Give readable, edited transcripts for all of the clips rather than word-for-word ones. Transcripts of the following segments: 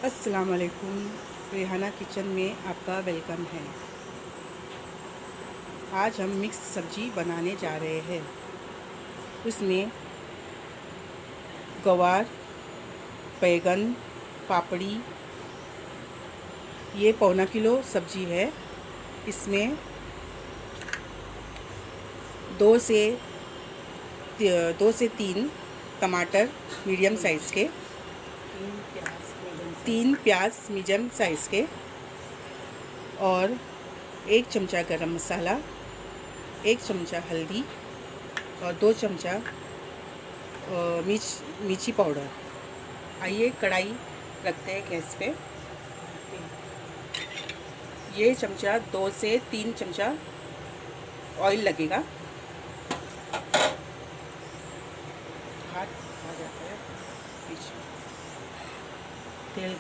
अस्सलाम वालेकुम। रेहाना किचन में आपका वेलकम है। आज हम मिक्स सब्ज़ी बनाने जा रहे हैं। उसमें गवार, बैगन, पापड़ी, ये पौना किलो सब्ज़ी है। इसमें दो से तीन टमाटर मीडियम साइज़ के, 3 प्याज मीडियम साइज़ के, और 1 चमचा गरम मसाला, 1 चमचा हल्दी और 2 चमचा मिर्ची पाउडर। आइए कढ़ाई रखते हैं गैस पे। ये चमचा 2 से 3 चमचा ऑयल लगेगा। हाथ आ जाता है पीछे। तेल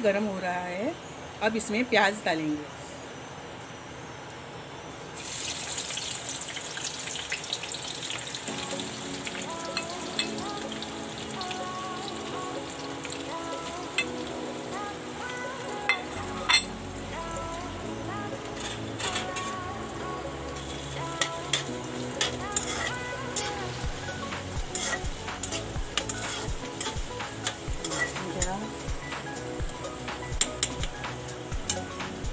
गरम हो रहा है। अब इसमें प्याज डालेंगे।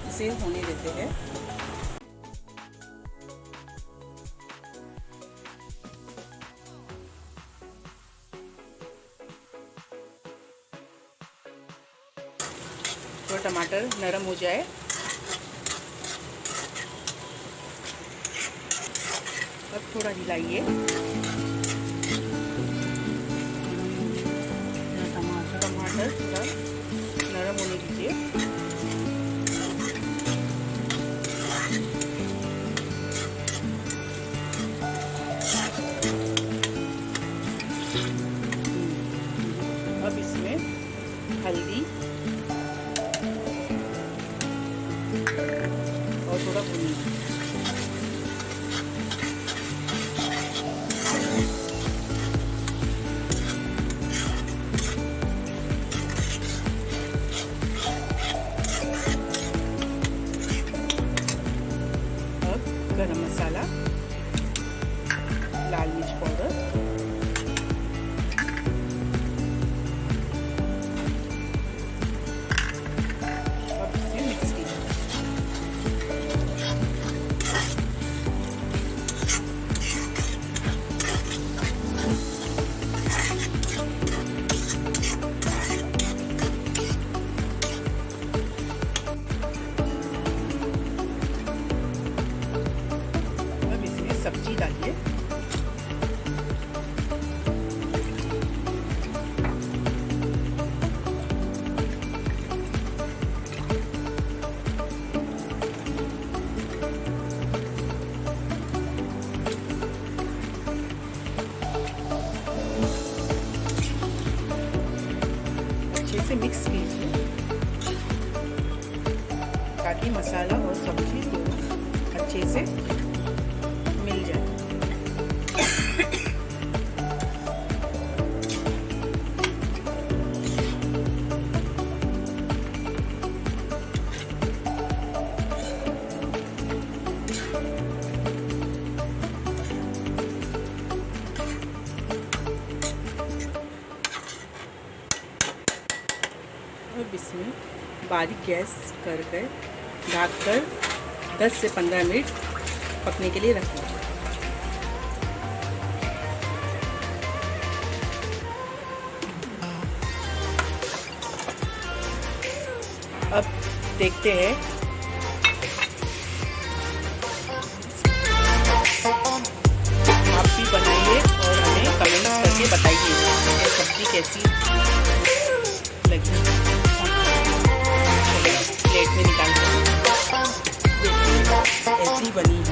इसे होने देते हैं। तो टमाटर नरम हो जाए, अब थोड़ा हिलाइए। टमाटर थोड़ा नरम होने दीजिए। अब इसमें हल्दी और थोड़ा भुनिया। अब गरम मसाला, लाल मिर्च पाउडर, सब्जी डालिए। अच्छे से मिक्स कीजिए ताकि मसाला और सब्जी दोनों अच्छे से मिल जाए। अब इसमें बारीक गैस करके ढककर 10 से 15 मिनट पकने के लिए रखें। अब देखते हैं। आप भी बनाइए और हमें कमेंट करके बताइए ये सब्ज़ी कैसी लगी। प्लेट में निकाल कर ऐसी बनी।